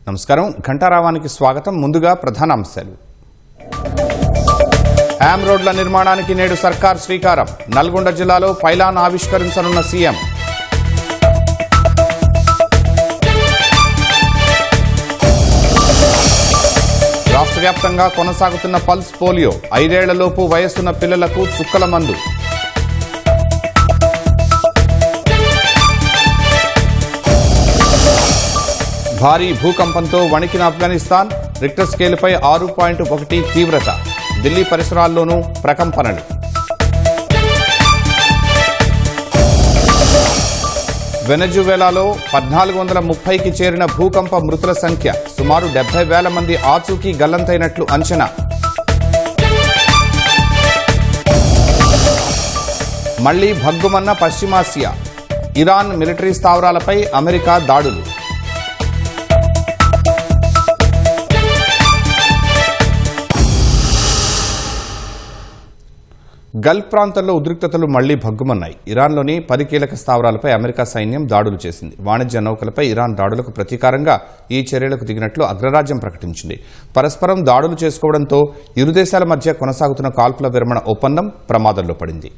నమస్కారం. ఘంటారావానికి స్వాగతం. ముందుగా ప్రధానాంశాలు. హ్యామ్ రోడ్ల నిర్మాణానికి నేడు సర్కార్ శ్రీకారం. నల్గొండ జిల్లాలో పైలాన్ ఆవిష్కరించనున్న సీఎం. రాష్ట్ర వ్యాప్తంగా కొనసాగుతున్న పల్స్ పోలియో. 5 ఏళ్లలోపు వయస్సున్న పిల్లలకు చుక్కల మందు. భారీ భూకంపంతో వణికిన ఆఫ్ఘనిస్తాన్. రిక్టర్ స్కేలుపై 6.1 తీవ్రత. ఢిల్లీ పరిసరాల్లోనూ ప్రకంపనలు. వెనజువేలాలో 1430కి చేరిన భూకంప మృతుల సంఖ్య. సుమారు 70,000 మంది ఆచూకీ గల్లంతైనట్లు అంచనా. మళ్లీ భగ్గుమన్న పశ్చిమాసియా. ఇరాన్ మిలిటరీ స్థావరాలపై అమెరికా దాడులు. గల్ఫ్ ప్రాంతంలో ఉద్రిక్తతలు మళ్లీ భగ్గుమన్నాయి. ఇరాన్లోని 10 కీలక స్థావరాలపై అమెరికా సైన్యం దాడులు చేసింది. వాణిజ్య నౌకలపై ఇరాన్ దాడులకు ప్రతీకారంగా ఈ చర్యలకు దిగినట్లు అగ్రరాజ్యం ప్రకటించింది. పరస్పరం దాడులు చేసుకోవడంతో ఇరు దేశాల మధ్య కొనసాగుతున్న కాల్పుల విరమణ ఒప్పందం ప్రమాదంలో పడింది.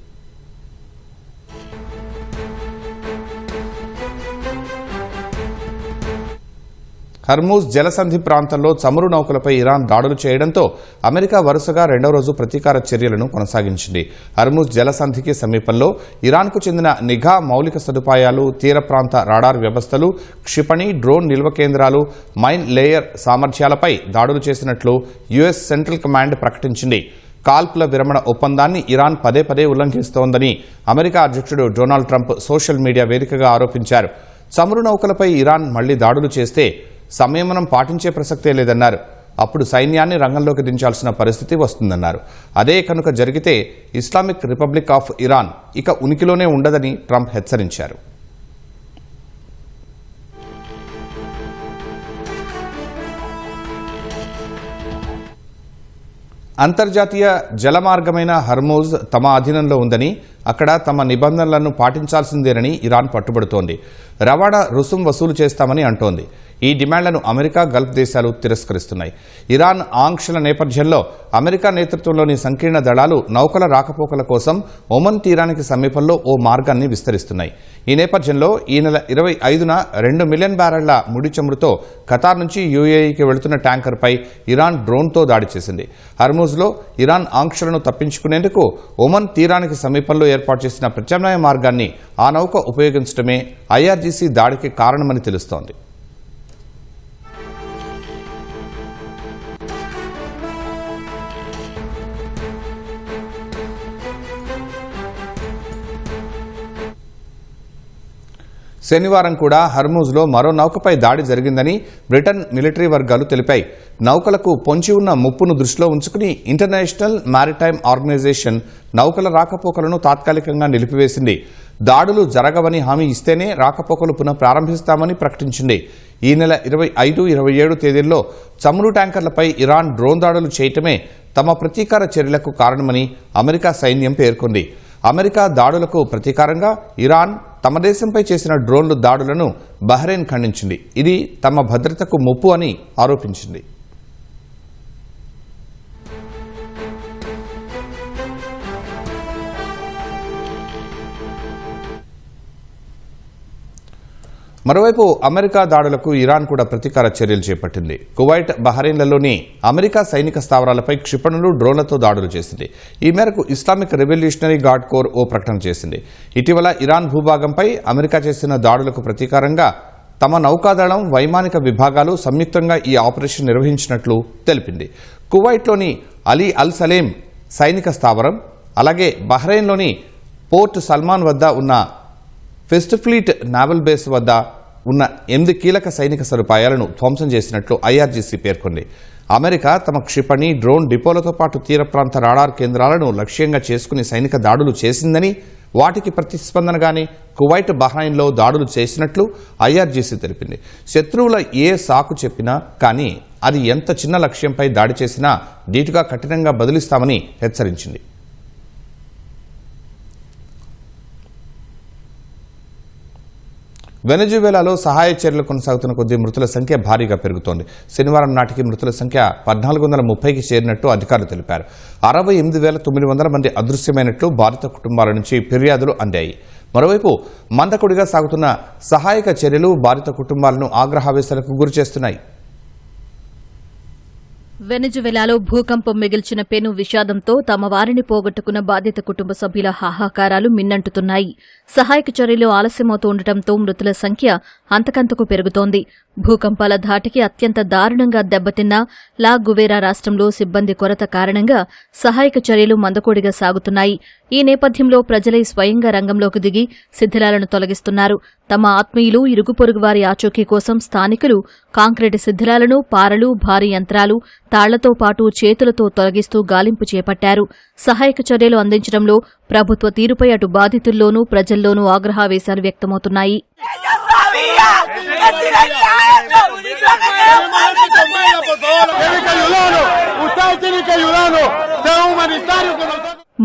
హర్మూజ్ జలసంధి ప్రాంతంలో చమురు నౌకలపై ఇరాన్ దాడులు చేయడంతో అమెరికా వరుసగా 2వ రోజు ప్రతీకార చర్యలను కొనసాగించింది. హర్మూజ్ జలసంధికి సమీపంలో ఇరాన్కు చెందిన నిఘా మౌలిక సదుపాయాలు, తీర ప్రాంత రాడార్ వ్యవస్థలు, క్షిపణి, డ్రోన్ నిల్వ కేంద్రాలు, మైన్ లేయర్ సామర్థ్యాలపై దాడులు చేసినట్లు యుఎస్ సెంట్రల్ కమాండ్ ప్రకటించింది. కాల్పుల విరమణ ఒప్పందాన్ని ఇరాన్ పదే పదే ఉల్లంఘిస్తోందని అమెరికా అధ్యక్షుడు డొనాల్డ్ ట్రంప్ సోషల్ మీడియా వేదికగా ఆరోపించారు. చమురు నౌకలపై ఇరాన్ మళ్లీ దాడులు చేస్తే సంయమనం పాటించే ప్రసక్తే లేదన్నారు. అప్పుడు సైన్యాన్ని రంగంలోకి దించాల్సిన పరిస్థితి వస్తుందన్నారు. అదే కనుక జరిగితే ఇస్లామిక్ రిపబ్లిక్ ఆఫ్ ఇరాన్ ఇక ఉనికిలోనే ఉండదని ట్రంప్ హెచ్చరించారు. అంతర్జాతీయ జలమార్గమైన హర్మూజ్ తమ అధీనంలో ఉందని, అక్కడ తమ నిబంధనలను పాటించాల్సిందేనని ఇరాన్ పట్టుబడుతోంది. రవాణా రుసుం వసూలు చేస్తామని అంటోంది. ఈ డిమాండ్లను అమెరికా, గల్ఫ్ దేశాలు తిరస్కరిస్తున్నాయి. ఇరాన్ ఆంక్షల నేపథ్యంలో అమెరికా నేతృత్వంలోని సంకీర్ణ దళాలు నౌకల రాకపోకల కోసం ఒమన్ తీరానికి సమీపంలో ఓ మార్గాన్ని విస్తరిస్తున్నాయి. ఈ నేపథ్యంలో ఈ నెల 25న 2 మిలియన్ బ్యారెళ్ల ముడి చమురుతో ఖతార్ నుంచి యూఏఈకి వెళుతున్న ట్యాంకర్పై ఇరాన్ డ్రోన్తో దాడి చేసింది. హర్మూజ్లో ఇరాన్ ఆంక్షలను తప్పించుకునేందుకు ఒమన్ తీరానికి సమీపంలో ఏర్పాటు చేసిన ప్రత్యామ్నాయ మార్గాన్ని ఆ నౌక ఉపయోగించడమే ఐఆర్జీసీ దాడికి కారణమని తెలుస్తోంది. శనివారం కూడా హర్మూజ్లో మరో నౌకపై దాడి జరిగిందని బ్రిటన్ మిలిటరీ వర్గాలు తెలిపాయి. నౌకలకు పొంచి ఉన్న ముప్పును దృష్టిలో ఉంచుకుని ఇంటర్నేషనల్ మారిటైమ్ ఆర్గనైజేషన్ నౌకల రాకపోకలను తాత్కాలికంగా నిలిపివేసింది. దాడులు జరగవని హామీ ఇస్తేనే రాకపోకలు పునః ప్రారంభిస్తామని ప్రకటించింది. ఈ నెల 25, 27 తేదీల్లో చమురు ట్యాంకర్లపై ఇరాన్ డ్రోన్ దాడులు చేయటమే తమ ప్రతీకార చర్యలకు కారణమని అమెరికా సైన్యం పేర్కొంది. అమెరికా దాడులకు ప్రతీకారంగా ఇరాన్ తమ దేశంపై చేసిన డ్రోన్లు దాడులను బహ్రెయిన్ ఖండించింది. ఇది తమ భద్రతకు ముప్పు అని ఆరోపించింది. మరోవైపు అమెరికా దాడులకు ఇరాన్ కూడా ప్రతీకార చర్యలు చేపట్టింది. కువైట్, బహ్రెయిన్లలోని అమెరికా సైనిక స్థావరాలపై క్షిపణులు, డ్రోన్లతో దాడులు చేసింది. ఈ మేరకు ఇస్లామిక్ రెవల్యూషనరీ గార్డ్ కోర్ ఓ ప్రకటన చేసింది. ఇటీవల ఇరాన్ భూభాగంపై అమెరికా చేసిన దాడులకు ప్రతీకారంగా తమ నౌకాదళం, వైమానిక విభాగాలు సంయుక్తంగా ఈ ఆపరేషన్ నిర్వహించినట్లు తెలిపింది. కువైట్లోని అలీ అల్ సలేం సైనిక స్థావరం, అలాగే బహ్రెయిన్లోని పోర్ట్ సల్మాన్ వద్ద ఉన్న ఫెస్ట్ ఫ్లీట్ నావల్ బేస్ వద్ద ఉన్న 8 కీలక సైనిక సదుపాయాలను ధ్వంసం చేసినట్లు ఐఆర్జీసీ పేర్కొంది. అమెరికా తమ క్షిపణి, డ్రోన్ డిపోలతో పాటు తీర ప్రాంత రాడార్ కేంద్రాలను లక్ష్యంగా చేసుకుని సైనిక దాడులు చేసిందని, వాటికి ప్రతిస్పందనగానే కువైట్, బహ్రెయిన్లో దాడులు చేసినట్లు ఐఆర్జీసీ తెలిపింది. శత్రువుల ఏ సాకు చెప్పినా కానీ అది ఎంత చిన్న లక్ష్యంపై దాడి చేసినా దీటుగా కఠినంగా బదిలిస్తామని హెచ్చరించింది. వెనజువేలాలో సహాయ చర్యలు కొనసాగుతున్న కొద్దీ మృతుల సంఖ్య భారీగా పెరుగుతోంది. శనివారం నాటికి మృతుల సంఖ్య 1430కి చేరినట్టు అధికారులు తెలిపారు. 68,900 మంది అదృశ్యమైనట్లు బాధిత కుటుంబాల నుంచి ఫిర్యాదులు అందాయి. మరోవైపు మందకొడిగా సాగుతున్న సహాయక చర్యలు బాధిత కుటుంబాలను ఆగ్రహావేశాలకు గురిచేస్తున్నాయి. వెనజువెలాలో భూకంపం మిగిల్చిన పెను విషాదంతో తమ వారిని పోగొట్టుకున్న బాధిత కుటుంబ సభ్యుల హాహాకారాలు మిన్నంటుతున్నాయి. సహాయక చర్యలు ఆలస్యమవుతూ ఉండటంతో మృతుల సంఖ్య అంతకంతకు పెరుగుతోంది. భూకంపాల ధాటికి అత్యంత దారుణంగా దెబ్బతిన్న లా గువేరా రాష్ట్రంలో సిబ్బంది కొరత కారణంగా సహాయక చర్యలు మందకోడిగా సాగుతున్నాయి. ఈ నేపథ్యంలో ప్రజలే స్వయంగా రంగంలోకి దిగి శిథిలాలను తొలగిస్తున్నారు. తమ ఆత్మీయులు, ఇరుగు పొరుగు వారి ఆచూకీ కోసం స్థానికులు కాంక్రీటు శిథిలాలను, పారలు, భారీ యంత్రాలు, తాళ్లతో పాటు చేతులతో తొలగిస్తూ గాలింపు చేపట్టారు. సహాయక చర్యలు అందించడంలో ప్రభుత్వ తీరుపై అటు బాధితుల్లోనూ ప్రజల్లోనూ ఆగ్రహావేశాలు వ్యక్తమవుతున్నాయి.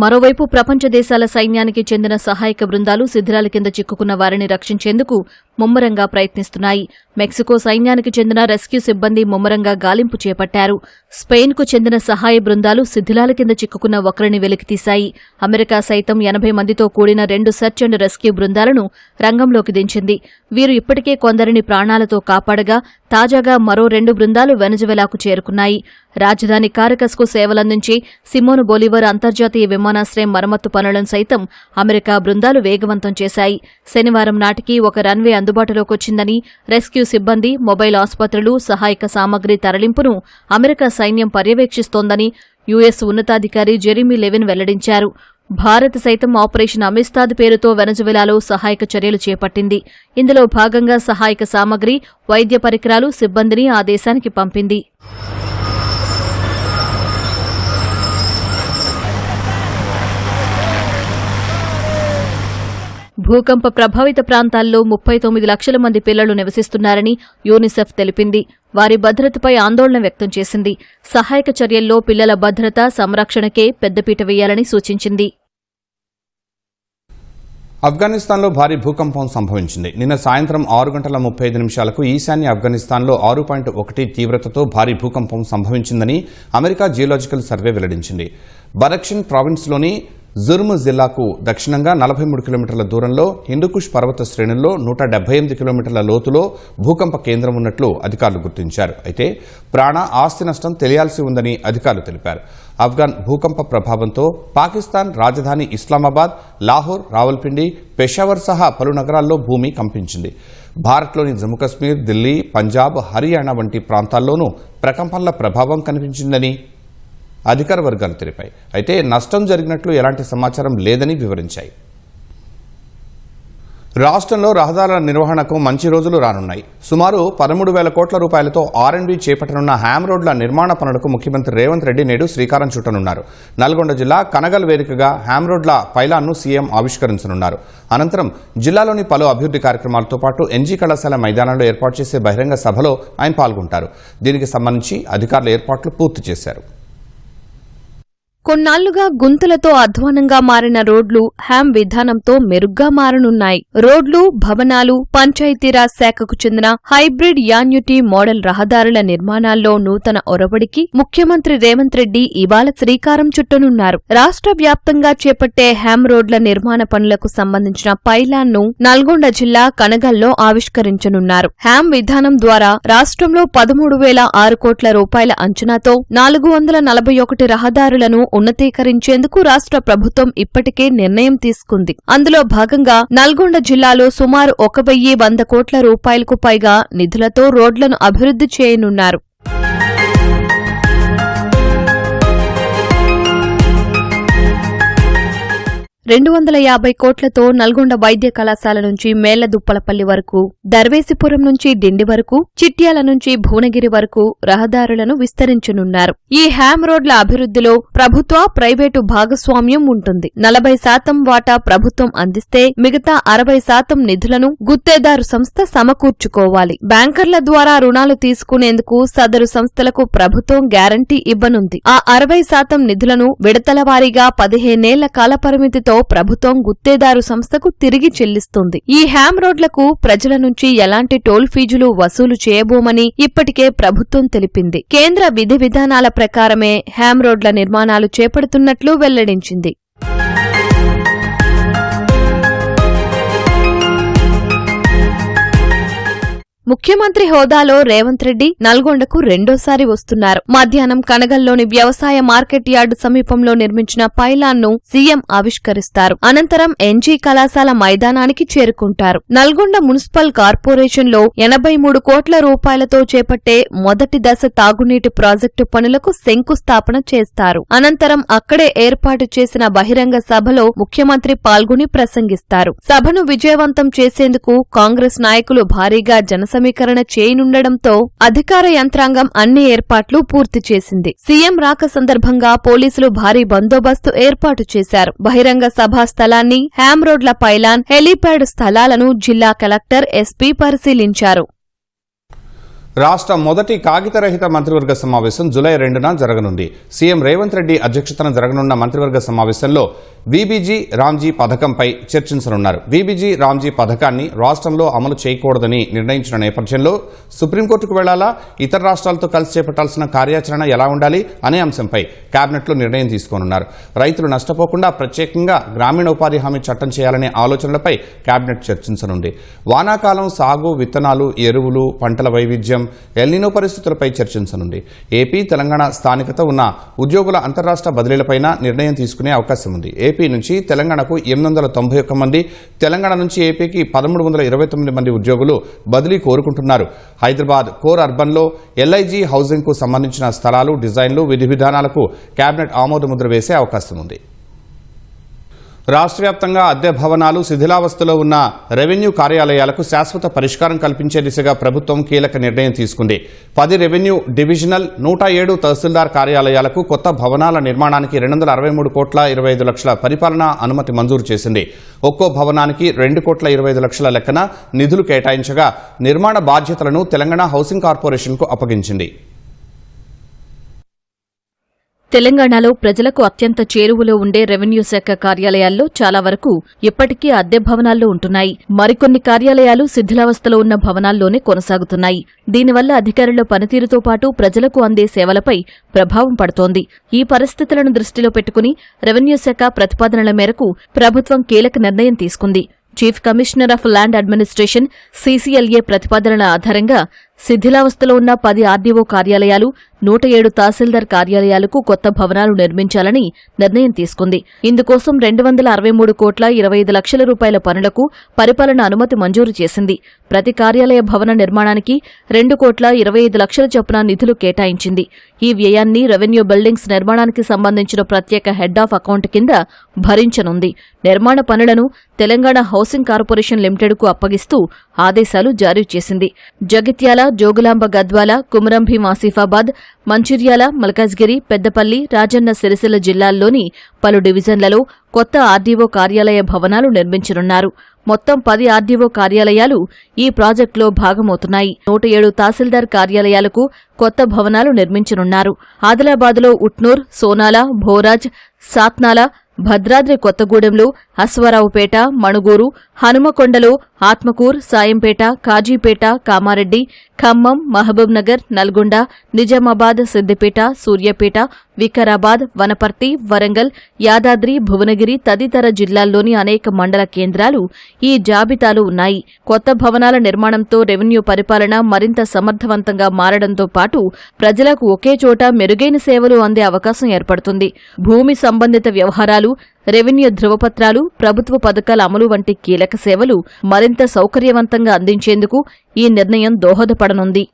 మరోవైపు ప్రపంచ దేశాల సైన్యానికి చెందిన సహాయక బృందాలు శిథిలాల కింద చిక్కుకున్న వారిని రక్షించేందుకు ముమ్మరంగా ప్రయత్నిస్తున్నాయి. మెక్సికో సైన్యానికి చెందిన రెస్క్యూ సిబ్బంది ముమ్మరంగా గాలింపు చేపట్టారు. స్పెయిన్కు చెందిన సహాయ బృందాలు శిథిలాల కింద చిక్కుకున్న ఒకరిని వెలికితీశాయి. అమెరికా సైతం 80 మందితో కూడిన 2 సెర్చ్ అండ్ రెస్క్యూ బృందాలను రంగంలోకి దించింది. వీరు ఇప్పటికే కొందరిని ప్రాణాలతో కాపాడగా తాజాగా మరో 2 బృందాలు వెనజువెలాకు చేరుకున్నాయి. రాజధాని కారకస్కు సేవలందించి సిమోన్ బొలివర్ అంతర్జాతీయ విమానాశ్రయం మరమ్మతు పనులను సైతం అమెరికా బృందాలు వేగవంతం చేశాయి. శనివారం నాటికి ఒక రన్వే అందుబాటులోకొచ్చిందని, రెస్క్యూ సిబ్బంది, మొబైల్ ఆసుపత్రులు, సహాయక సామగ్రి తరలింపును అమెరికా సైన్యం పర్యవేక్షిస్తోందని యుఎస్ ఉన్నతాధికారి జెరీమీ లెవిన్ వెల్లడించారు. భారత్ సైతం ఆపరేషన్ అమిస్తాద్ పేరుతో వెనజువెలాలో సహాయక చర్యలు చేపట్టింది. ఇందులో భాగంగా సహాయక సామగ్రి, వైద్య పరికరాలు, సిబ్బందిని ఆ దేశానికి పంపింది. భూకంప ప్రభావిత ప్రాంతాల్లో 39 లక్షల మంది పిల్లలు నివసిస్తున్నారని యూనిసెఫ్ తెలిపింది. వారి భద్రతపై ఆందోళన వ్యక్తం చేసింది. సహాయక చర్యల్లో పిల్లల భద్రత, సంరక్షణకే పెద్దపీట వేయాలని సూచించింది. ఆఫ్ఘనిస్తాన్లో భారీ భూకంపం సంభవించింది. నిన్న సాయంత్రం 6:35 ఈశాన్య ఆఫ్ఘనిస్తాన్లో 6.1 తీవ్రతతో భారీ భూకంపం సంభవించిందని అమెరికా జియోలాజికల్ సర్వే వెల్లడించింది. బరక్షిన్ ప్రావిన్స్లోని జుర్మ్ జిల్లాకు దక్షిణంగా 43 కిలోమీటర్ల దూరంలో హిందూకుష్ పర్వత శ్రేణుల్లో 178 కిలోమీటర్ల లోతులో భూకంప కేంద్రం ఉన్నట్లు అధికారులు గుర్తించారు. అయితే ప్రాణ, ఆస్తి నష్టం తెలియాల్సి ఉందని అధికారులు తెలిపారు. ఆఫ్ఘాన్ భూకంప ప్రభావంతో పాకిస్తాన్ రాజధాని ఇస్లామాబాద్, లాహోర్, రావల్పిండి, పెషావర్ సహా పలు నగరాల్లో భూమి కంపించింది. భారత్లోని జమ్మూ కశ్మీర్, ఢిల్లీ, పంజాబ్, హర్యానా వంటి ప్రాంతాల్లోనూ ప్రకంపనల ప్రభావం కనిపించిందని అధికార వర్గాలు తెలిపాయి. అయితే నష్టం జరిగినట్లు ఎలాంటి సమాచారం లేదని వివరించాయి. రాష్ట్రంలో రహదారుల నిర్వహణకు మంచి రోజులు రానున్నాయి. సుమారు 13,000 కోట్ల రూపాయలతో R&D చేపట్టనున్న హ్యామ్ రోడ్ల నిర్మాణ పనులకు ముఖ్యమంత్రి రేవంత్ రెడ్డి నేడు శ్రీకారం చుట్టనున్నారు. నల్గొండ జిల్లా కనగల్ వేదికగా హ్యామ్ రోడ్ల పైలాన్ను సీఎం ఆవిష్కరించనున్నారు. అనంతరం జిల్లాలోని పలు అభివృద్ధి కార్యక్రమాలతో పాటు ఎన్జీ కళాశాల మైదానంలో ఏర్పాటు చేసే బహిరంగ సభలో ఆయన పాల్గొంటారు. దీనికి సంబంధించి అధికారుల ఏర్పాట్లు పూర్తి చేశారు. కొన్నాళ్లుగా గుంతలతో అధ్వానంగా మారిన రోడ్లు హ్యామ్ విధానంతో మెరుగ్గా మారనున్నాయి. రోడ్లు, భవనాలు, పంచాయతీరాజ్ శాఖకు చెందిన హైబ్రిడ్ యాన్యుటీ మోడల్ రహదారుల నిర్మాణాల్లో నూతన ఒరవడికి ముఖ్యమంత్రి రేవంత్ రెడ్డి ఇవాళ శ్రీకారం చుట్టనున్నారు. రాష్ట్ర వ్యాప్తంగా చేపట్టే హ్యామ్ రోడ్ల నిర్మాణ పనులకు సంబంధించిన పైలాన్ను నల్గొండ జిల్లా కనగల్లో ఆవిష్కరించనున్నారు. హ్యామ్ విధానం ద్వారా రాష్ట్రంలో 13,006 కోట్ల రూపాయల అంచనాతో 441 రహదారులను ఉన్నతీకరించేందుకు రాష్ట్ర ప్రభుత్వం ఇప్పటికే నిర్ణయం తీసుకుంది. అందులో భాగంగా నల్గొండ జిల్లాలో సుమారు 1,100 కోట్ల రూపాయలకు పైగా నిధులతో రోడ్లను అభివృద్ధి చేయనున్నారు. 250 కోట్లతో నల్గొండ వైద్య కళాశాల నుంచి మేళ్లదుప్పలపల్లి వరకు, దర్వేసిపురం నుంచి డిండి వరకు, చిట్యాల నుంచి భువనగిరి వరకు రహదారులను విస్తరించనున్నారు. ఈ హ్యామ్ రోడ్ల అభివృద్ధిలో ప్రభుత్వ, ప్రైవేటు భాగస్వామ్యం ఉంటుంది. 40% వాటా ప్రభుత్వం అందిస్తే మిగతా 60% నిధులను గుత్తేదారు సంస్థ సమకూర్చుకోవాలి. బ్యాంకర్ల ద్వారా రుణాలు తీసుకునేందుకు సదరు సంస్థలకు ప్రభుత్వం గ్యారంటీ ఇవ్వనుంది. ఆ 60% నిధులను విడతల వారీగా 15 ఏళ్ల కాలపరిమితితో మొత్తంలో ప్రభుత్వం గుత్తేదారు సంస్థకు తిరిగి చెల్లిస్తుంది. ఈ హ్యామ్ రోడ్లకు ప్రజల నుంచి ఎలాంటి టోల్ ఫీజులు వసూలు చేయబోమని ఇప్పటికే ప్రభుత్వం తెలిపింది. కేంద్ర విధి విధానాల ప్రకారమే హ్యామ్ రోడ్ల నిర్మాణాలు చేపడుతున్నట్లు వెల్లడించింది. ముఖ్యమంత్రి హోదాలో రేవంత్ రెడ్డి నల్గొండకు రెండోసారి వస్తున్నారు. మధ్యాహ్నం కనగల్లోని వ్యవసాయ మార్కెట్ యార్డు సమీపంలో నిర్మించిన పైలాన్ను సీఎం ఆవిష్కరిస్తారు. అనంతరం ఎన్జీ కళాశాల మైదానానికి చేరుకుంటారు. నల్గొండ మున్సిపల్ కార్పొరేషన్లో 83 కోట్ల రూపాయలతో చేపట్టే మొదటి దశ తాగునీటి ప్రాజెక్టు పనులకు శంకుస్థాపన చేస్తారు. అనంతరం అక్కడే ఏర్పాటు చేసిన బహిరంగ సభలో ముఖ్యమంత్రి పాల్గొని ప్రసంగిస్తారు. సభను విజయవంతం చేసేందుకు కాంగ్రెస్ నాయకులు భారీగా సమీకరణ చేయనుండడంతో అధికార యంత్రాంగం అన్ని ఏర్పాట్లు పూర్తి చేసింది. సీఎం రాక సందర్భంగా పోలీసులు భారీ బందోబస్తు ఏర్పాటు చేశారు. బహిరంగ సభా స్థలాన్ని, హ్యామ్ రోడ్ల పైలాన్, హెలీప్యాడ్ స్థలాలను జిల్లా కలెక్టర్ ఎస్పీ పరిశీలించారు. రాష్ట్ర మొదటి కాగితరహిత మంత్రివర్గ సమావేశం జూలై 2న జరగనుంది. సీఎం రేవంత్ రెడ్డి అధ్యక్షతన జరగనున్న మంత్రివర్గ సమావేశంలో వీబీజీ రామ్జీ పథకంపై చర్చించనున్నారు. వీబీజీ రామ్జీ పథకాన్ని రాష్ట్రంలో అమలు చేయకూడదని నిర్ణయించిన నేపథ్యంలో సుప్రీంకోర్టుకు వెళ్లాలా, ఇతర రాష్ట్రాలతో కలిసి చేపట్టాల్సిన కార్యాచరణ ఎలా ఉండాలి అనే అంశంపై కేబినెట్లో నిర్ణయం తీసుకోనున్నారు. రైతులు నష్టపోకుండా ప్రత్యేకంగా గ్రామీణ ఉపాధి హామీ చట్టం చేయాలనే ఆలోచనలపై కేబినెట్ చర్చించనుంది. వానాకాలం సాగు, విత్తనాలు, ఎరువులు, పంటల వైవిధ్యం, ఎల్నినో పరిస్థితులపై చర్చించనుంది. ఏపీ, తెలంగాణ స్థానికత ఉన్న ఉద్యోగుల అంతర్రాష్ట్ర బదిలీలపైన నిర్ణయం తీసుకునే అవకాశం ఉంది. ఏపీ నుంచి తెలంగాణకు 891 మంది, తెలంగాణ నుంచి ఏపీకి 1329 మంది ఉద్యోగులు బదిలీ కోరుకుంటున్నారు. హైదరాబాద్ కోర్ అర్బన్లో ఎల్ఐజీ హౌసింగ్ కు సంబంధించిన స్థలాలు, డిజైన్లు, విధి విధానాలకు కేబినెట్ ఆమోదముద్ర వేసే అవకాశం ఉంది. రాష్ట్ర వ్యాప్తంగా అద్దె భవనాలు, శిథిలావస్థలో ఉన్న రెవెన్యూ కార్యాలయాలకు శాశ్వత పరిష్కారం కల్పించే దిశగా ప్రభుత్వం కీలక నిర్ణయం తీసుకుంది. 10 రెవెన్యూ డివిజనల్, 107 తహసీల్దార్ కార్యాలయాలకు కొత్త భవనాల నిర్మాణానికి 263 కోట్ల 25 లక్షల పరిపాలనా అనుమతి మంజూరు చేసింది. ఒక్కో భవనానికి 2 కోట్ల 25 లక్షల లెక్కన నిధులు కేటాయించగా నిర్మాణ బాధ్యతలను తెలంగాణ హౌసింగ్ కార్పొరేషన్కు అప్పగించింది. తెలంగాణలో ప్రజలకు అత్యంత చేరువలో ఉండే రెవెన్యూ శాఖ కార్యాలయాల్లో చాలా వరకు ఇప్పటికీ అద్దె భవనాల్లో ఉంటున్నాయి. మరికొన్ని కార్యాలయాలు శిథిలావస్థలో ఉన్న భవనాల్లోనే కొనసాగుతున్నాయి. దీనివల్ల అధికారుల పనితీరుతో పాటు ప్రజలకు అందే సేవలపై ప్రభావం పడుతోంది. ఈ పరిస్థితులను దృష్టిలో పెట్టుకుని రెవెన్యూ శాఖ ప్రతిపాదనల మేరకు ప్రభుత్వం కీలక నిర్ణయం తీసుకుంది. Chief commissioner of land administration CCLA ప్రతిపాదనల ఆధారంగా శిథిలావస్థలో ఉన్న 10 ఆర్డీఓ కార్యాలయాలు, 107 తహసీల్దార్ కార్యాలయాలకు కొత్త భవనాలు నిర్మించాలని నిర్ణయం తీసుకుంది. ఇందుకోసం 263 కోట్ల 25 లక్షల రూపాయల పనులకు పరిపాలన అనుమతి మంజూరు చేసింది. ప్రతి కార్యాలయ భవన నిర్మాణానికి 2 కోట్ల 25 లక్షల చొప్పున నిధులు కేటాయించింది. ఈ వ్యయాన్ని రెవెన్యూ బిల్డింగ్స్ నిర్మాణానికి సంబంధించిన ప్రత్యేక హెడ్ ఆఫ్ అకౌంట్ కింద భరించనుంది. నిర్మాణ పనులను తెలంగాణ హౌసింగ్ కార్పొరేషన్ లిమిటెడ్కు అప్పగిస్తూ ఆదేశాలు జారీ చేసింది. జగిత్యాల, జోగులాంబ గద్వాల, కుమరం భీం ఆసిఫాబాద్, మంచిర్యాల, మల్కాజ్గిరి, పెద్దపల్లి, రాజన్న సిరిసిల్ల జిల్లాల్లోని పలు డివిజన్లలో కొత్త ఆర్డీఓ కార్యాలయ భవనాలు నిర్మించనున్నారు. మొత్తం 10 ఆర్డీఓ కార్యాలయాలు ఈ ప్రాజెక్టులో భాగమవుతున్నాయి. 107 తహసీల్దార్ కార్యాలయాలకు కొత్త భవనాలు నిర్మించనున్నారు. ఆదిలాబాద్లో ఉట్నూర్, సోనాల, భోరాజ్, సాత్నాల, భద్రాద్రి కొత్తగూడెంలో అశ్వారావుపేట, మణుగూరు, హనుమకొండలో ఆత్మకూర్, సాయంపేట, కాజీపేట, కామారెడ్డి, ఖమ్మం, మహబూబ్ నగర్, నల్గొండ, నిజామాబాద్, సిద్దిపేట, సూర్యాపేట, వికారాబాద్, వనపర్తి, వరంగల్, యాదాద్రి, భువనగిరి తదితర జిల్లాల్లోని అనేక మండల కేంద్రాలు ఈ జాబితాలో ఉన్నాయి. కొత్త భవనాల నిర్మాణంతో రెవెన్యూ పరిపాలన మరింత సమర్థవంతంగా మారడంతో పాటు ప్రజలకు ఒకే చోట మెరుగైన సేవలు అందే అవకాశం ఏర్పడుతుంది. భూమి సంబంధిత వ్యవహారాలు, రెవెన్యూ ధృవపత్రాలు, ప్రభుత్వ పథకాల అమలు వంటి కీలక సేవలు మరింత సౌకర్యవంతంగా అందించేందుకు ఈ నిర్ణయం దోహదపడనుంది.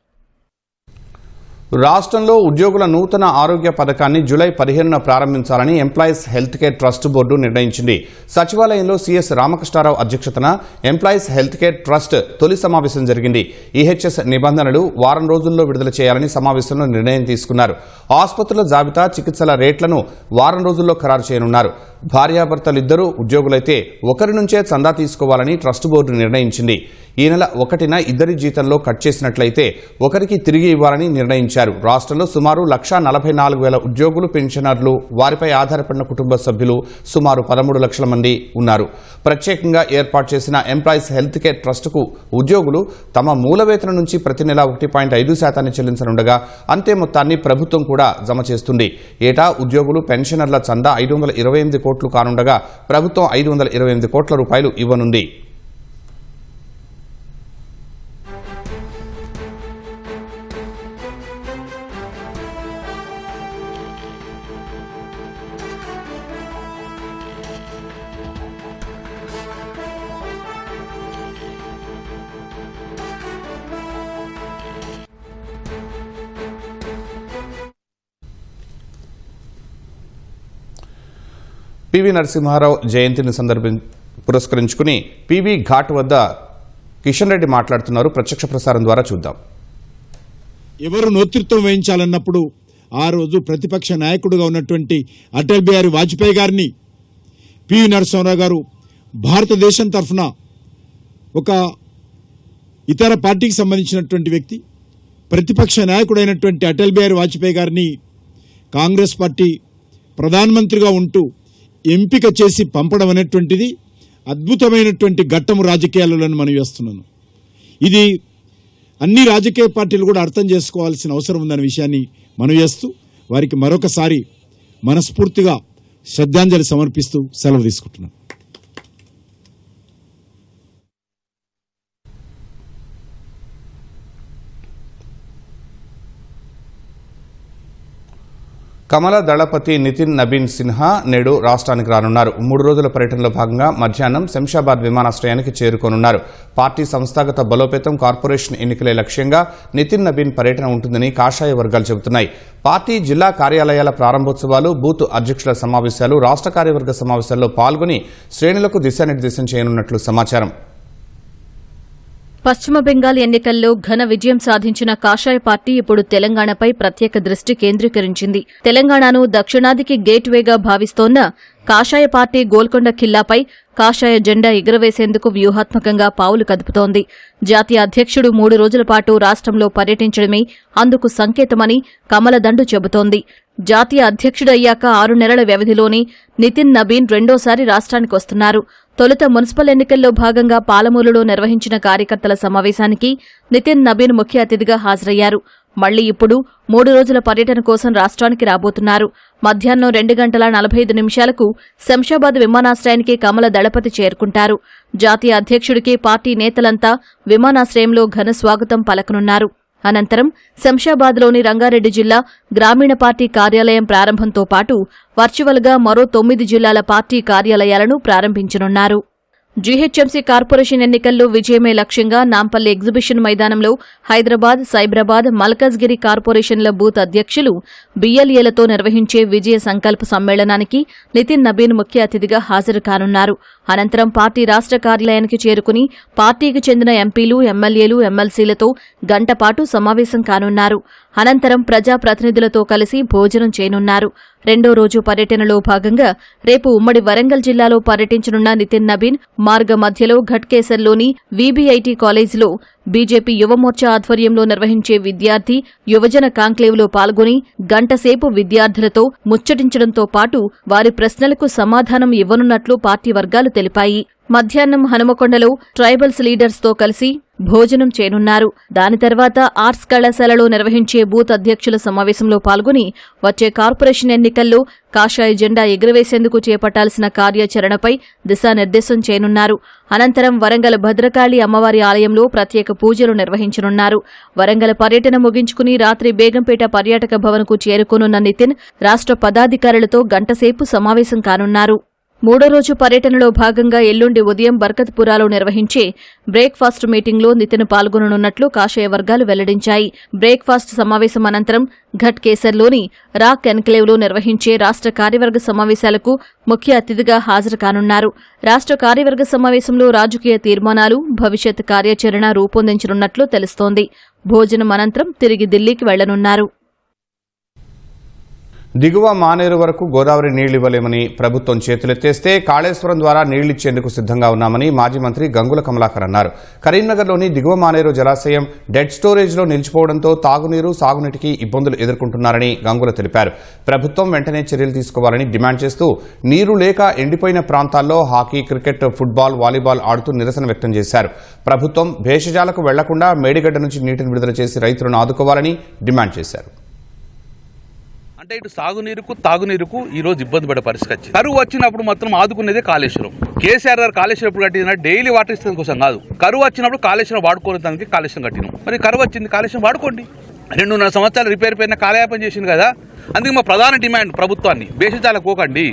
రాష్ట్రంలో ఉద్యోగుల నూతన ఆరోగ్య పథకాన్ని జూలై 15న ప్రారంభించాలని employees health care trust board నిర్ణయించింది. సచివాలయంలో సీఎస్ రామకృష్ణారావు అధ్యక్షతన ఎంప్లాయీస్ హెల్త్ కేర్ ట్రస్ట్ తొలి సమావేశం జరిగింది. ఈహెచ్ఎస్ నిబంధనలు వారం రోజుల్లో విడుదల చేయాలని సమావేశంలో నిర్ణయం తీసుకున్నారు. ఆసుపత్రుల జాబితా, చికిత్సల రేట్లను వారం రోజుల్లో ఖరారు చేయనున్నారు. భార్యాభర్తలిద్దరూ ఉద్యోగులైతే ఒకరి నుంచే చందా తీసుకోవాలని ట్రస్ట్ బోర్డు నిర్ణయించింది. ఈ నెల 1న ఇద్దరి జీతంలో కట్ చేసినట్లయితే ఒకరికి తిరిగి ఇవ్వాలని నిర్ణయించారు. వెల్లడించారు. రాష్ట్రంలో సుమారు 1,44,000 ఉద్యోగులు, పెన్షనర్లు, వారిపై ఆధారపడిన కుటుంబ సభ్యులు సుమారు 13 లక్షల మంది ఉన్నారు. ప్రత్యేకంగా ఏర్పాటు చేసిన ఎంప్లాయీస్ హెల్త్ కేర్ ట్రస్టుకు ఉద్యోగులు తమ మూల వేతనం నుంచి ప్రతి నెల 1.5% చెల్లించనుండగా అంతే మొత్తాన్ని ప్రభుత్వం కూడా జమ చేస్తుంది. ఏటా ఉద్యోగులు, పెన్షనర్ల చందా 528 కోట్లు కానుండగా ప్రభుత్వం 528 కోట్ల రూపాయలు ఇవ్వనుంది. పివి నరసింహారావు జయంతిని పురస్కరించుకుని పివి ఘాట్ వద్ద కిషన్ రెడ్డి మాట్లాడుతున్నారు. ప్రత్యక్ష ప్రసారం ద్వారా చూద్దాం. ఎవరు నేతృత్వం వహించాలన్నప్పుడు ఆ రోజు ప్రతిపక్ష నాయకుడిగా ఉన్నటువంటి అటల్ బిహారీ వాజ్పేయి గారిని పివి నరసింహారావు గారు భారతదేశం తరఫున ఒక ఇతర పార్టీకి సంబంధించినటువంటి వ్యక్తి, ప్రతిపక్ష నాయకుడైనటువంటి అటల్ బిహారీ వాజ్పేయి గారిని కాంగ్రెస్ పార్టీ ప్రధానమంత్రిగా ఉంటూ ఎంపిక చేసి పంపడం అనేటువంటిది అద్భుతమైనటువంటి ఘట్టము రాజకీయాలలో మనం వేస్తున్నాను. ఇది అన్ని రాజకీయ పార్టీలు కూడా అర్థం చేసుకోవాల్సిన అవసరం ఉందనే విషయాన్ని మనం చేస్తూ వారికి మరొకసారి మనస్ఫూర్తిగా శ్రద్ధాంజలి సమర్పిస్తూ సెలవు తీసుకుంటున్నాను. కమల దళపతి నితిన్ నబీన్ సిన్హా నేడు రాష్ట్రానికి రానున్నారు. 3 రోజుల పర్యటనలో భాగంగా మధ్యాహ్నం శంషాబాద్ విమానాశ్రయానికి చేరుకోనున్నారు. పార్టీ సంస్థాగత బలోపేతం, కార్పొరేషన్ ఎన్నికలే లక్ష్యంగా నితిన్ నబీన్ పర్యటన ఉంటుందని కాషాయ వర్గాలు చెబుతున్నాయి. పార్టీ జిల్లా కార్యాలయాల ప్రారంభోత్సవాలు, బూత్ అధ్యక్షుల సమావేశాలు, రాష్ట్ర కార్యవర్గ సమావేశాల్లో పాల్గొని శ్రేణులకు దిశానిర్దేశం చేయనున్నట్లు సమాచారం. పశ్చిమ బెంగాల్ ఎన్నికల్లో ఘన విజయం సాధించిన కాషాయ పార్టీ ఇప్పుడు తెలంగాణపై ప్రత్యేక దృష్టి కేంద్రీకరించింది. తెలంగాణను దక్షిణాదికి గేట్వేగా భావిస్తోన్న కాషాయ పార్టీ గోల్కొండ ఖిల్లాపై కాషాయ జెండా ఎగురవేసేందుకు వ్యూహాత్మకంగా పావులు కదుపుతోంది. జాతీయ అధ్యక్షుడు 3 రోజుల పాటు రాష్ట్రంలో పర్యటించడమే అందుకు సంకేతమని కమలదండు చెబుతోంది. జాతీయ అధ్యక్షుడయ్యాక 6 నెలల వ్యవధిలోనే నితిన్ నబీన్ రెండోసారి రాష్ట్రానికి వస్తున్నారు. తొలుత మున్సిపల్ ఎన్నికల్లో భాగంగా పాలమూరులో నిర్వహించిన కార్యకర్తల సమావేశానికి నితిన్ నబీన్ ముఖ్య అతిథిగా హాజరయ్యారు. మళ్లీ ఇప్పుడు 3 రోజుల పర్యటన కోసం రాష్ట్రానికి రాబోతున్నారు. మధ్యాహ్నం 2:45 శంషాబాద్ విమానాశ్రయానికి కమల దళపతి చేరుకుంటారు. జాతీయ అధ్యక్షుడికి పార్టీ నేతలంతా విమానాశ్రయంలో ఘన స్వాగతం పలకనున్నారు. అనంతరం శంషాబాద్లోని రంగారెడ్డి జిల్లా గ్రామీణ పార్టీ కార్యాలయం ప్రారంభంతో పాటు వర్చువల్గా మరో 9 జిల్లాల పార్టీ కార్యాలయాలను ప్రారంభించనున్నారు. జీహెచ్ఎంసీ కార్పొరేషన్ ఎన్నికల్లో విజయమే లక్ష్యంగా నాంపల్లి ఎగ్జిబిషన్ మైదానంలో హైదరాబాద్, సైబరాబాద్, మల్కజ్గిరి కార్పొరేషన్ల బూత్ అధ్యక్షులు, బిఎల్ఏలతో నిర్వహించే విజయ సంకల్ప సమ్మేళనానికి నితిన్ నబీన్ ముఖ్య అతిథిగా హాజరు కానున్నారు. అనంతరం పార్టీ రాష్ట్ర కార్యాలయానికి చేరుకుని పార్టీకి చెందిన ఎంపీలు, ఎమ్మెల్యేలు, ఎమ్మెల్సీలతో గంటపాటు సమావేశం కానున్నారు. అనంతరం ప్రజాప్రతినిధులతో కలిసి భోజనం చేయనున్నారు. రెండో రోజు పర్యటనలో భాగంగా రేపు ఉమ్మడి వరంగల్ జిల్లాలో పర్యటించనున్న నితిన్ నబీన్ మార్గ మధ్యలో ఘట్కేసర్లోని వీబీఐటీ కాలేజీలో బీజేపీ యువమోర్చా ఆధ్వర్యంలో నిర్వహించే విద్యార్థి యువజన కాంక్లేవ్లో పాల్గొని గంటసేపు విద్యార్థులతో ముచ్చటించడంతో పాటు వారి ప్రశ్నలకు సమాధానం ఇవ్వనున్నట్లు పార్టీ వర్గాలు తెలిపాయి. మధ్యాహ్నం హనుమకొండలో ట్రైబల్స్ లీడర్స్తో కలిసి భోజనం చేయనున్నారు. దాని తర్వాత ఆర్ట్స్ కళాశాలలో నిర్వహించే బూత్ అధ్యక్షుల సమావేశంలో పాల్గొని వచ్చే కార్పొరేషన్ ఎన్నికల్లో కాషాయ జెండా ఎగురవేసేందుకు చేపట్టాల్సిన కార్యాచరణపై దిశానిర్దేశం చేయనున్నారు. అనంతరం వరంగల్ భద్రకాళి అమ్మవారి ఆలయంలో ప్రత్యేక పూజలు నిర్వహించనున్నారు. వరంగల్ పర్యటన ముగించుకుని రాత్రి బేగంపేట పర్యాటక భవన్కు చేరుకోనున్న నితిన్ రాష్ట్ర పదాధికారులతో గంటసేపు సమావేశం కానున్నారు. మూడో రోజు పర్యటనలో భాగంగా ఎల్లుండి ఉదయం బర్కత్పురాలో నిర్వహించే బ్రేక్ఫాస్ట్ మీటింగ్లో నితిన్ పాల్గొననున్నట్లు కాషాయ వర్గాలు వెల్లడించాయి. బ్రేక్ఫాస్ట్ సమావేశం అనంతరం ఘట్కేసర్లోని రాక్ ఎన్క్లేవ్లో నిర్వహించే రాష్ట్ర కార్యవర్గ సమావేశాలకు ముఖ్య అతిథిగా హాజరు కానున్నారు. రాష్ట్ర కార్యవర్గ సమావేశంలో రాజకీయ తీర్మానాలు, భవిష్యత్ కార్యాచరణ రూపొందించనున్నట్లు తెలుస్తోంది. భోజనం అనంతరం తిరిగి ఢిల్లీకి వెళ్లనున్నారు. దిగువ మానేరు వరకు గోదావరి నీళ్లివ్వలేమని ప్రభుత్వం చేతులెత్తేస్తే కాళేశ్వరం ద్వారా నీళ్లిచ్చేందుకు సిద్ధంగా ఉన్నామని మాజీ మంత్రి గంగుల కమలాకర్ అన్నారు. కరీంనగర్లోని దిగువ మానేరు జలాశయం డెడ్ స్టోరేజ్లో నిలిచిపోవడంతో తాగునీరు సాగునీటికి ఇబ్బందులు ఎదుర్కొంటున్నారని గంగుల తెలిపారు. ప్రభుత్వం వెంటనే చర్యలు తీసుకోవాలని డిమాండ్ చేస్తూ నీరు లేక ఎండిపోయిన ప్రాంతాల్లో హాకీ, క్రికెట్, ఫుట్బాల్, వాలీబాల్ ఆడుతూ నిరసన వ్యక్తం చేశారు. ప్రభుత్వం భేషజాలకు వెళ్లకుండా మేడిగడ్డ నుంచి నీటిని విడుదల చేసి రైతులను ఆదుకోవాలని డిమాండ్ చేశారు. అంటే ఇటు సాగునీరుకు తాగునీరుకు ఈ రోజు ఇబ్బంది పడే పరిస్థితి వచ్చింది. కరువు వచ్చినప్పుడు మాత్రం ఆదుకునేదే కాళేశ్వరం. కేసీఆర్ గారు కాళేశ్వరం ఎప్పుడు కట్టిన డైలీ వాటర్ ఇస్తుంది కోసం కాదు. కరువు వచ్చినప్పుడు కాళేశ్వరం వాడుకోవడానికి కాళేశ్వరం కట్టినాం. మరి కరువు వచ్చింది, కాళేశ్వరం వాడుకోండి. 2.5 సంవత్సరాలు రిపేర్ పైన కాలయాపన చేసింది కదా. అందుకే మా ప్రధాన డిమాండ్ ప్రభుత్వాన్ని భేషజాలకు పోకండి.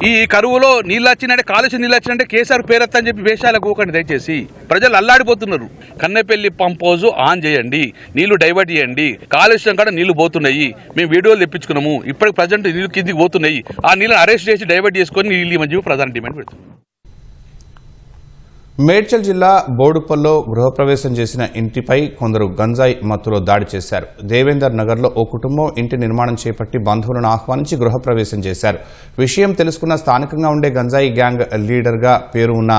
ఈ కరువులో నీళ్ళు వచ్చినంటే కాలుష్యం నీళ్ళు వచ్చినంటే కేసీఆర్ పేరెత్త అని చెప్పి వేషాలకు పోకండి. దయచేసి ప్రజలు అల్లాడిపోతున్నారు. కన్నెపల్లి పంప్ హౌజ్ ఆన్ చేయండి, నీళ్లు డైవర్ట్ చేయండి. కాలుష్యం కూడా నీళ్లు పోతున్నాయి, మేము వీడియోలు తెప్పించుకున్నాము. ఇప్పటికి ప్రజెంట్ నీళ్ళు కిందికి పోతున్నాయి. ఆ నీళ్ళని అరెస్ట్ చేసి డైవర్ట్ చేసుకొని నీళ్ళు ఇవ్వమని చెప్పి ప్రధాన డిమాండ్ పెడుతున్నాం. మేడ్చల్ జిల్లా బోడుపల్లో గృహప్రవేశం చేసిన ఇంటిపై కొందరు గంజాయి మత్తులో దాడి చేశారు. దేవేందర్ నగర్లో ఓ కుటుంబం ఇంటి నిర్మాణం చేపట్టి బంధువులను ఆహ్వానించి గృహప్రవేశం చేశారు. విషయం తెలుసుకున్న స్థానికంగా ఉండే గంజాయి గ్యాంగ్ లీడర్గా పేరు ఉన్న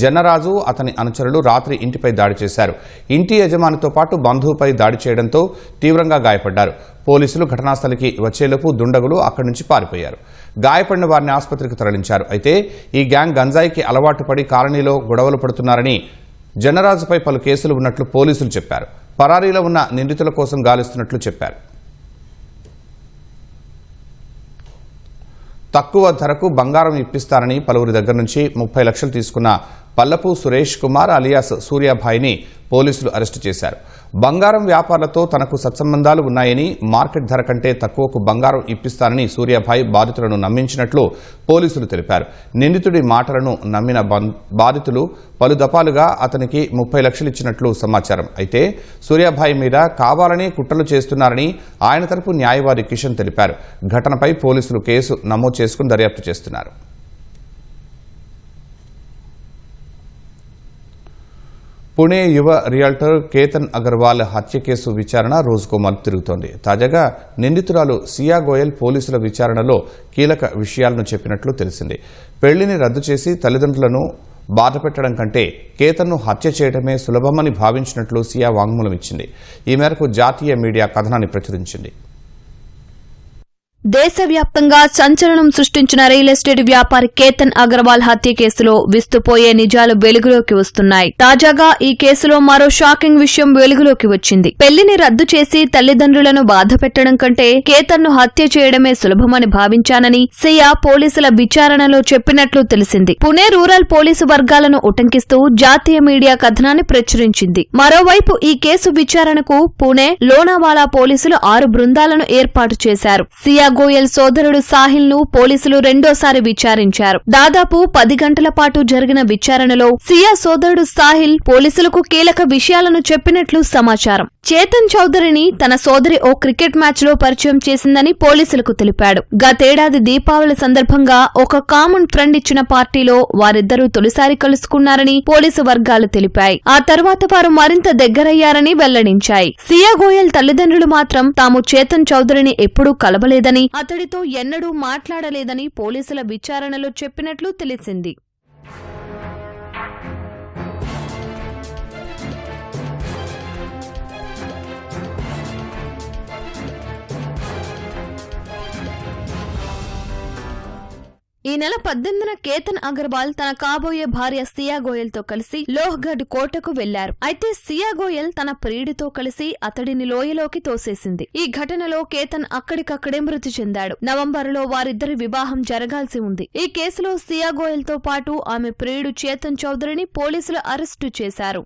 జనరాజు, అతని అనుచరులు రాత్రి ఇంటిపై దాడి చేశారు. ఇంటి యజమానితో పాటు బంధువుపై దాడి చేయడంతో తీవ్రంగా గాయపడ్డారు. పోలీసులు ఘటనాస్థలికి వచ్చేలోపు దుండగులు అక్కడి నుంచి పారిపోయారు. గాయపడిన వారిని ఆసుపత్రికి తరలించారు. అయితే ఈ గ్యాంగ్ గంజాయికి అలవాటు పడి కాలనీలో గొడవలు పడుతున్నారని, జనరాజుపై పలు కేసులు ఉన్నట్లు పోలీసులు చెప్పారు. పరారీలో ఉన్న నిందితుల కోసం గాలిస్తున్నట్లు చెప్పారు. తక్కువ ధరకు బంగారం ఇప్పిస్తారని పలువురి దగ్గర నుంచి 30 లక్షలు తీసుకున్న పల్లపు సురేష్ కుమార్ అలియాస్ సూర్యాభాయిని పోలీసులు అరెస్టు చేశారు. బంగారం వ్యాపారులతో తనకు సత్సంబంధాలు ఉన్నాయని, మార్కెట్ ధర కంటే తక్కువకు బంగారం ఇప్పిస్తానని సూర్యాభాయ్ బాధితులను నమ్మించినట్లు పోలీసులు తెలిపారు. నిందితుడి మాటలను నమ్మిన బాధితులు పలు దఫాలుగా అతనికి 30 లక్షలు ఇచ్చినట్లు సమాచారం. అయితే సూర్యాభాయ్ మీద కావాలని కుట్రలు చేస్తున్నారని ఆయన తరపు న్యాయవాది కిషన్ తెలిపారు. ఘటనపై పోలీసులు కేసు నమోదు చేసుకుని దర్యాప్తు చేస్తున్నారు. పుణే యువ రియల్టర్ కేతన్ అగర్వాల్ హత్య కేసు విచారణ రోజుకో మలుపు తిరుగుతోంది. తాజాగా నిందితురాలు సియా గోయల్ పోలీసుల విచారణలో కీలక విషయాలను చెప్పినట్లు తెలిసింది. పెళ్లిని రద్దు చేసి తల్లిదండ్రులను బాధపెట్టడం కంటే కేతన్ను హత్య చేయడమే సులభమని భావించినట్లు సియా వాంగ్మూలం ఇచ్చింది. ఈ మేరకు జాతీయ మీడియా కథనాన్ని ప్రచురించింది. దేశవ్యాప్తంగా సంచలనం సృష్టించిన రియల్ ఎస్టేట్ వ్యాపారి కేతన్ అగర్వాల్ హత్య కేసులో విస్తుపోయే నిజాలు వెలుగులోకి వస్తున్నాయి. తాజాగా ఈ కేసులో మరో షాకింగ్ విషయం వెలుగులోకి వచ్చింది. పెళ్లిని రద్దు చేసి తల్లిదండ్రులను బాధపెట్టడం కంటే కేతన్ను హత్య చేయడమే సులభమని భావించానని సియా పోలీసుల విచారణలో చెప్పినట్లు తెలిసింది. పుణే రూరల్ పోలీసు వర్గాలను ఉటంకిస్తూ జాతీయ మీడియా కథనాన్ని ప్రచురించింది. మరోవైపు ఈ కేసు విచారణకు పుణే, లోనావాలా పోలీసులు 6 బృందాలను ఏర్పాటు చేశారు. సియా గోయల్ సోదరుడు సాహిల్ ను పోలీసులు రెండోసారి విచారించారు. దాదాపు 10 గంటల పాటు జరిగిన విచారణలో సియా సోదరుడు సాహిల్ పోలీసులకు కీలక విషయాలను చెప్పినట్లు సమాచారం. చేతన్ చౌదరిని తన సోదరి ఓ క్రికెట్ మ్యాచ్ లో పరిచయం చేసిందని పోలీసులకు తెలిపాడు. గతేడాది దీపావళి సందర్భంగా ఒక కామన్ ఫ్రెండ్ ఇచ్చిన పార్టీలో వారిద్దరూ తొలిసారి కలుసుకున్నారని పోలీసు వర్గాలు తెలిపాయి. ఆ తర్వాత వారు మరింత దగ్గరయ్యారని వెల్లడించాయి. సియా గోయల్ తల్లిదండ్రులు మాత్రం తాము చేతన్ చౌదరిని ఎప్పుడూ కలవలేదని, అతడితో ఎన్నడూ మాట్లాడలేదని పోలీసుల విచారణలో చెప్పినట్లు తెలిసింది. ఈ నెల 18న కేతన్ అగర్వాల్ తన కాబోయే భార్య సియా గోయల్ తో కలిసి లోహ్గఢ్ కోటకు వెళ్లారు. అయితే సియా గోయల్ తన ప్రియుడితో కలిసి అతడిని లోయలోకి తోసేసింది. ఈ ఘటనలో కేతన్ అక్కడికక్కడే మృతి చెందాడు. నవంబరులో వారిద్దరి వివాహం జరగాల్సి ఉంది. ఈ కేసులో సియా గోయల్ తో పాటు ఆమె ప్రియుడు చేతన్ చౌదరిని పోలీసులు అరెస్టు చేశారు.